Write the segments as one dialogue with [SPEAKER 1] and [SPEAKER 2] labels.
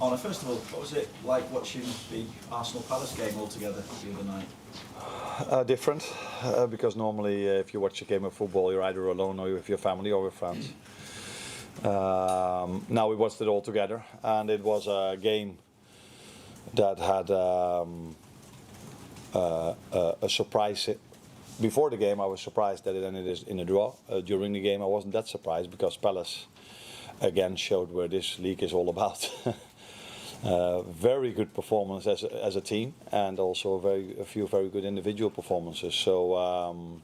[SPEAKER 1] Arne, first of all, what was it like watching the Arsenal Palace game all together the other night?
[SPEAKER 2] Different, because normally if you watch a game of football, you're either alone or with your family or with friends. Now we watched it all together, and it was a game that had a surprise. Before the game, I was surprised that it ended in a draw. During the game, I wasn't that surprised because Palace again showed where this league is all about. Very good performance as a team, and also a few very good individual performances. So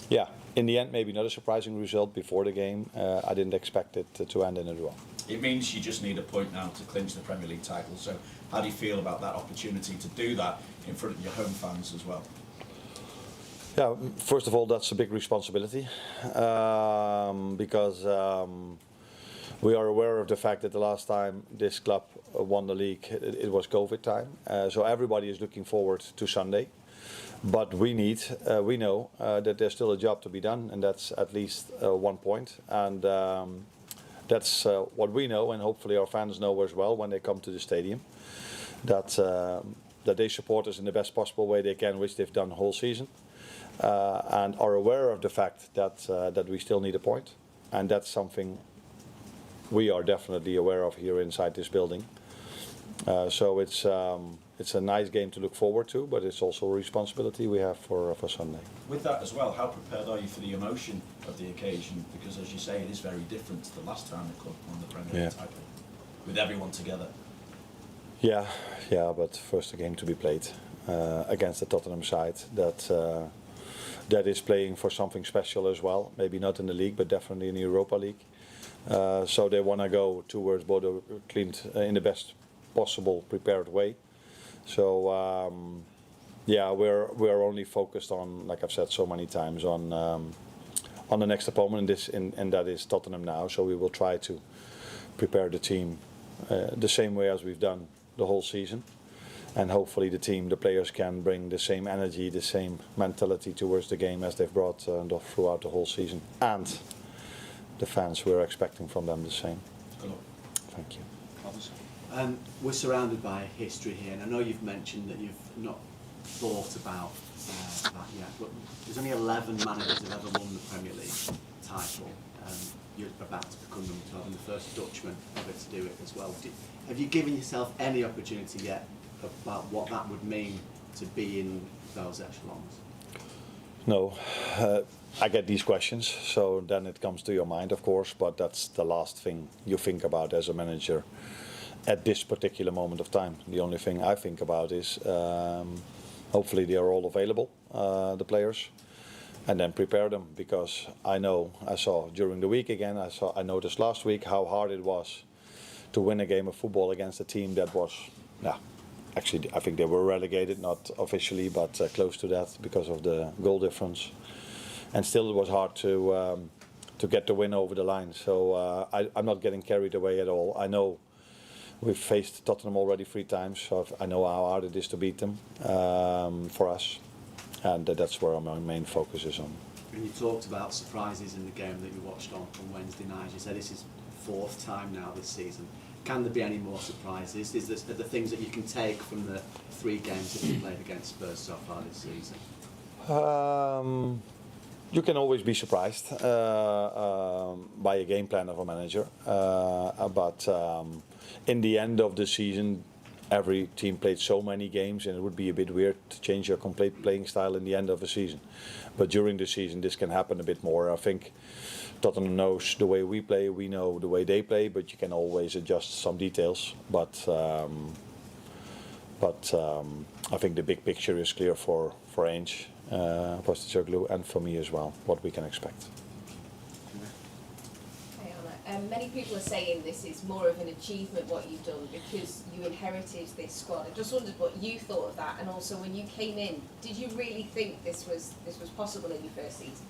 [SPEAKER 2] yeah, in the end, maybe not a surprising result before the game. I didn't expect it to end in a draw.
[SPEAKER 1] It means you just need a point now to clinch the Premier League title. So how do you feel about that opportunity to do that in front of your home fans as well?
[SPEAKER 2] Yeah, first of all, that's a big responsibility because we are aware of the fact that the last time this club won the league, it was COVID time. So everybody is looking forward to Sunday. But we know that there's still a job to be done, and that's at least 1 point. And that's what we know, and hopefully our fans know as well when they come to the stadium, that they support us in the best possible way they can, which they've done the whole season. And are aware of the fact that we still need a point, and that's something we are definitely aware of here inside this building. So it's a nice game to look forward to, but it's also a responsibility we have for Sunday.
[SPEAKER 1] With that as well, how prepared are you for the emotion of the occasion? Because as you say, it is very different to the last time the club won the Premier League title, with everyone together.
[SPEAKER 2] Yeah, but first a game to be played against the Tottenham side that is playing for something special as well. Maybe not in the league, but definitely in the Europa League. So they want to go towards Bodo Klimt in the best possible prepared way. So yeah, we're only focused on, like I've said so many times, on the next opponent, and that is Tottenham now. So we will try to prepare the team the same way as we've done the whole season. And hopefully the players can bring the same energy, the same mentality towards the game as they've brought throughout the whole season. And the fans, we're expecting from them the same.
[SPEAKER 1] Good luck.
[SPEAKER 2] Thank you.
[SPEAKER 3] We're surrounded by history here, and I know you've mentioned that you've not thought about that yet, but there's only 11 managers who've ever won the Premier League title. You're about to become number 12 and the first Dutchman ever to do it as well. Have you given yourself any opportunity yet about what that would mean to be in those echelons?
[SPEAKER 2] No, I get these questions, so then it comes to your mind, of course, but that's the last thing you think about as a manager at this particular moment of time. The only thing I think about is hopefully they are all available, the players, and then prepare them, because I saw during the week again, I noticed last week how hard it was to win a game of football against a team that was, actually I think they were relegated, not officially, but close to that because of the goal difference. And still it was hard to get the win over the line. So I'm not getting carried away at all. I know we've faced Tottenham already 3 times, so I know how hard it is to beat them for us. And that's where my main focus is on.
[SPEAKER 3] And you talked about surprises in the game that you watched on Wednesday night. You said this is 4th time now this season. Can there be any more surprises? Are there things that you can take from the 3 games that you played against Spurs so far this season?
[SPEAKER 2] You can always be surprised by a game plan of a manager, but in the end of the season, every team played so many games, and it would be a bit weird to change your complete playing style in the end of the season. But during the season, this can happen a bit more. I think Tottenham knows the way we play, we know the way they play, but you can always adjust some details. But I think the big picture is clear for Ainge, Postecoglou, and for me as well, what we can expect.
[SPEAKER 4] Many people are saying this is more of an achievement what you've done because you inherited this squad. I just wondered what you thought of that, and also when you came in, did you really think this was possible in your first season?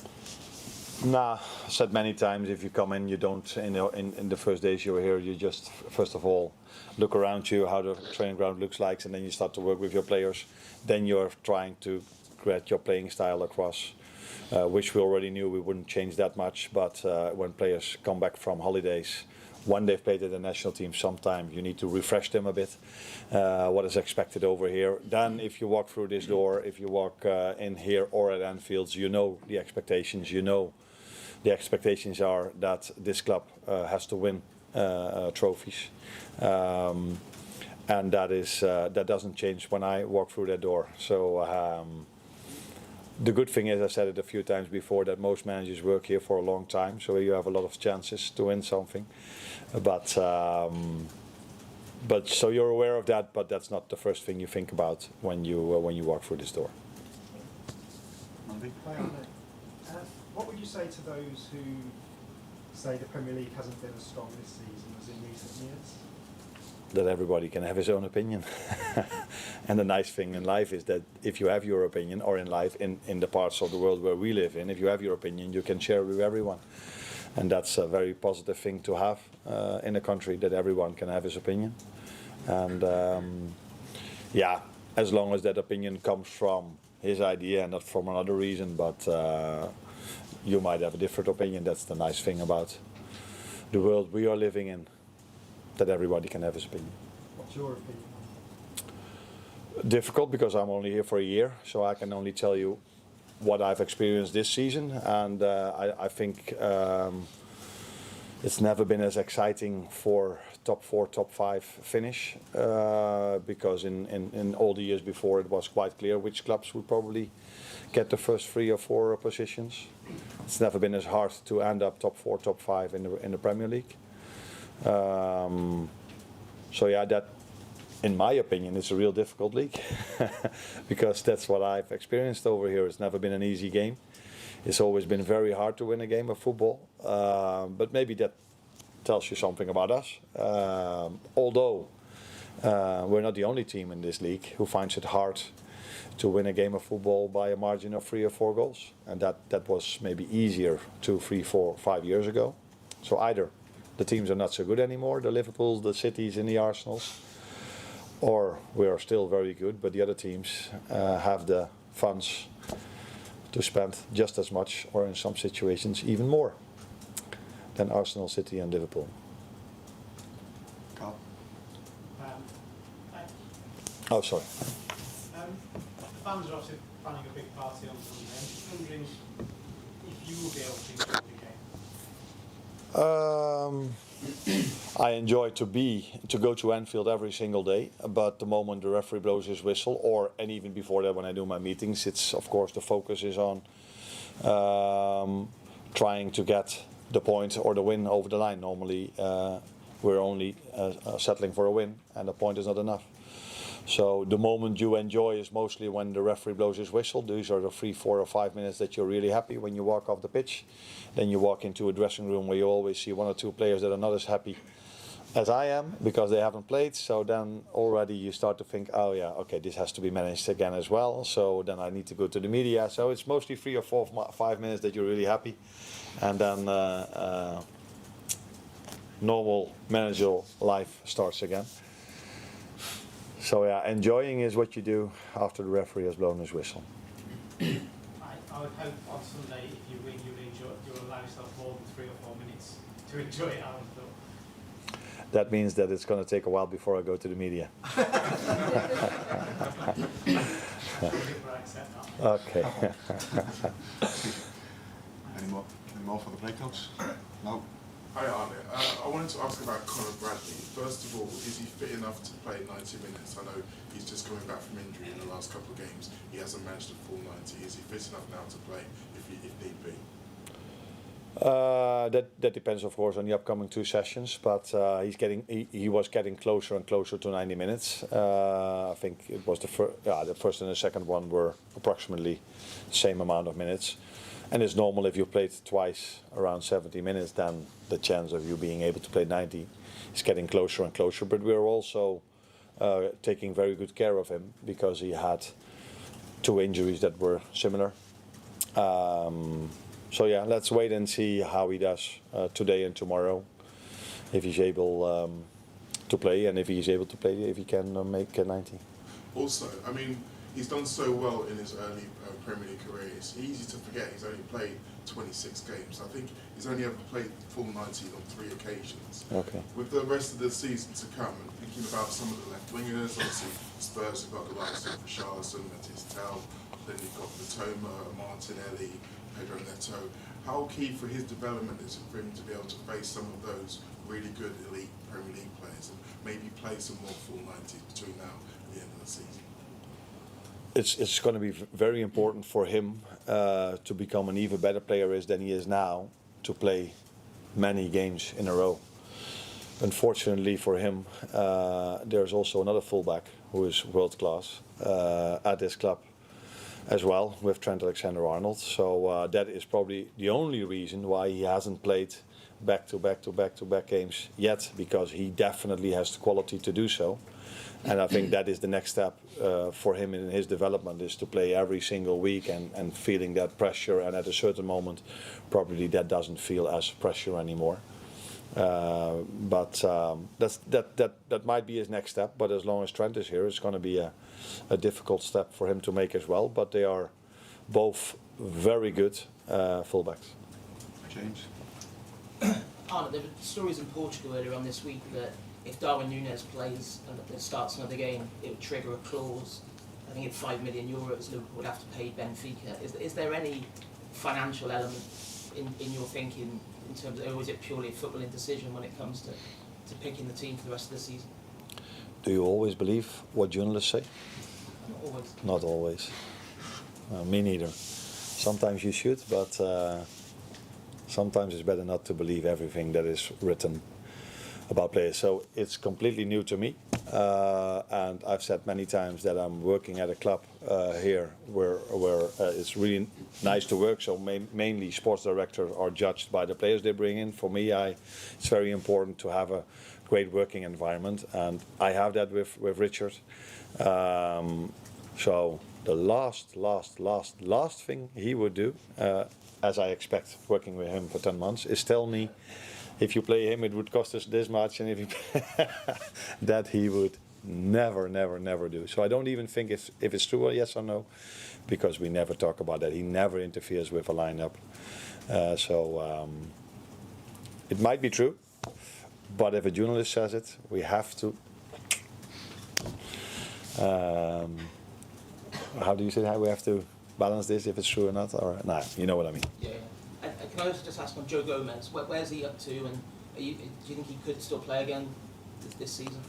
[SPEAKER 2] Nah, I said many times, if you come in, you don't, in the first days you're here, you just, first of all, look around you, how the training ground looks like, and then you start to work with your players. Then you're trying to get your playing style across, which we already knew we wouldn't change that much, but when players come back from holidays when they've played at the national team, sometimes you need to refresh them a bit. What is expected over here. Then, if you walk through this door, if you walk in here or at Anfield, you know the expectations. You know the expectations are that this club has to win trophies, and that doesn't change when I walk through that door. So. The good thing is, I said it a few times before, that most managers work here for a long time, so you have a lot of chances to win something. But so you're aware of that, but that's not the first thing you think about when you walk through this door.
[SPEAKER 5] Hi, Arne. What would you say to those who say the Premier League hasn't been as strong this season as in recent years?
[SPEAKER 2] That everybody can have his own opinion. And the nice thing in life is that if you have your opinion, or in life, in the parts of the world where we live in, if you have your opinion, you can share it with everyone. And that's a very positive thing to have in a country, that everyone can have his opinion. And yeah, as long as that opinion comes from his idea and not from another reason, but you might have a different opinion. That's the nice thing about the world we are living in, that everybody can have his opinion.
[SPEAKER 5] What's your opinion?
[SPEAKER 2] Difficult, because I'm only here for a year, so I can only tell you what I've experienced this season, and I think it's never been as exciting for top 4, top 5 finish, because in all the years before it was quite clear which clubs would probably get the first 3 or 4 positions. It's never been as hard to end up top 4, top 5 in the Premier League. So yeah, that, in my opinion, it's a real difficult league, because that's what I've experienced over here. It's never been an easy game. It's always been very hard to win a game of football, but maybe that tells you something about us. Although we're not the only team in this league who finds it hard to win a game of football by a margin of 3 or 4 goals, and that was maybe easier 2, 3, 4, 5 years ago. So either the teams are not so good anymore, the Liverpools, the Cities and the Arsenals, or we are still very good, but the other teams have the funds to spend just as much, or in some situations even more, than Arsenal, City and Liverpool.
[SPEAKER 3] Carl?
[SPEAKER 2] Oh, sorry.
[SPEAKER 6] The fans are obviously planning a big party on Sunday. I'm just wondering if you will be able to enjoy the game.
[SPEAKER 2] I enjoy to go to Anfield every single day, but the moment the referee blows his whistle, and even before that when I do my meetings, it's of course the focus is on trying to get the point or the win over the line. Normally we're only settling for a win, and a point is not enough. So the moment you enjoy is mostly when the referee blows his whistle. These are the 3, 4 or 5 minutes that you're really happy when you walk off the pitch. Then you walk into a dressing room where you always see 1 or 2 players that are not as happy as I am because they haven't played. So then already you start to think, oh yeah, okay, this has to be managed again as well. So then I need to go to the media. So it's mostly 3 or 4, 5 minutes that you're really happy. And then normal managerial life starts again. So yeah, enjoying is what you do after the referee has blown his whistle.
[SPEAKER 6] I would hope on Sunday, if you win, you'll allow yourself more than 3 or 4 minutes to enjoy it. I would have thought.
[SPEAKER 2] That means that it's going to take a while before I go to the media. Okay.
[SPEAKER 7] Any more for the play coach? No.
[SPEAKER 8] Hi Arne, I wanted to ask about Conor Bradley. First of all, is he fit enough to play 90 minutes? I know he's just coming back from injury in the last couple of games. He hasn't managed a full 90. Is he fit enough now to play if need be?
[SPEAKER 2] That depends, of course, on the upcoming 2 sessions. But he was getting closer and closer to 90 minutes. I think it was the first and the second one were approximately the same amount of minutes. And it's normal if you played twice around 70 minutes, then the chance of you being able to play 90 is getting closer and closer. But we're also taking very good care of him because he had 2 injuries that were similar. So yeah, let's wait and see how he does today and tomorrow, if he's able to play, and if he's able to play, if he can make 90.
[SPEAKER 8] Also, I mean, he's done so well in his early Premier League career. It's easy to forget he's only played 26 games. I think he's only ever played full 90 on 3 occasions.
[SPEAKER 2] Okay.
[SPEAKER 8] With the rest of the season to come, and thinking about some of the left wingers, obviously Spurs have got the likes of Richarlison, Matisse Tel, then you've got Matoma, Martinelli, Pedro Neto. How key for his development is it for him to be able to face some of those really good elite Premier League players and maybe play some more full 90s between now and the end of the season?
[SPEAKER 2] It's going to be very important for him to become an even better player than he is now, to play many games in a row. Unfortunately for him, there's also another fullback who is world class at this club as well, with Trent Alexander-Arnold. So that is probably the only reason why he hasn't played back-to-back games yet, because he definitely has the quality to do so. And I think that is the next step for him in his development, is to play every single week and feeling that pressure. And at a certain moment, probably that doesn't feel as pressure anymore. But that might be his next step. But as long as Trent is here, it's going to be a difficult step for him to make as well. But they are both very good fullbacks.
[SPEAKER 7] James?
[SPEAKER 9] Arne, there were stories in Portugal earlier on this week that if Darwin Nunez plays and starts another game, it would trigger a clause. I think it's €5 million Liverpool would have to pay Benfica. Is there any financial element in your thinking in terms of, or is it purely a footballing decision when it comes to picking the team for the rest of the season?
[SPEAKER 2] Do you always believe what journalists say?
[SPEAKER 9] Not always.
[SPEAKER 2] Not always. Me neither. Sometimes you should, but sometimes it's better not to believe everything that is written about players. So it's completely new to me, and I've said many times that I'm working at a club here where it's really nice to work. So mainly sports directors are judged by the players they bring in. For me, it's very important to have a great working environment, and I have that with Richard. So the last thing he would do, as I expect working with him for 10 months, is tell me, if you play him, it would cost us this much, and if you that he would never do. So I don't even think if it's true or yes or no, because we never talk about that. He never interferes with a lineup. So it might be true, but if a journalist says it, we have to. How do you say that? We have to balance this if it's true or not, or nah, you know what I mean.
[SPEAKER 9] Yeah. And can I also just ask on Joe Gomez, where's he up to, and do you think he could still play again this season?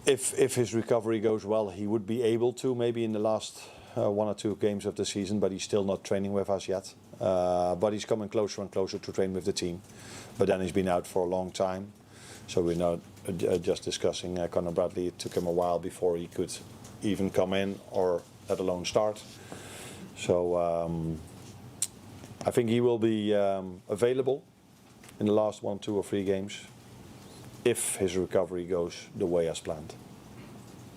[SPEAKER 2] If his recovery goes well, he would be able to, maybe in the last 1 or 2 games of the season, but he's still not training with us yet. But he's coming closer and closer to train with the team. But then he's been out for a long time, so we're now just discussing Conor Bradley. It took him a while before he could even come in, or let alone start. So I think he will be available in the last 1, 2 or 3 games if his recovery goes the way as planned.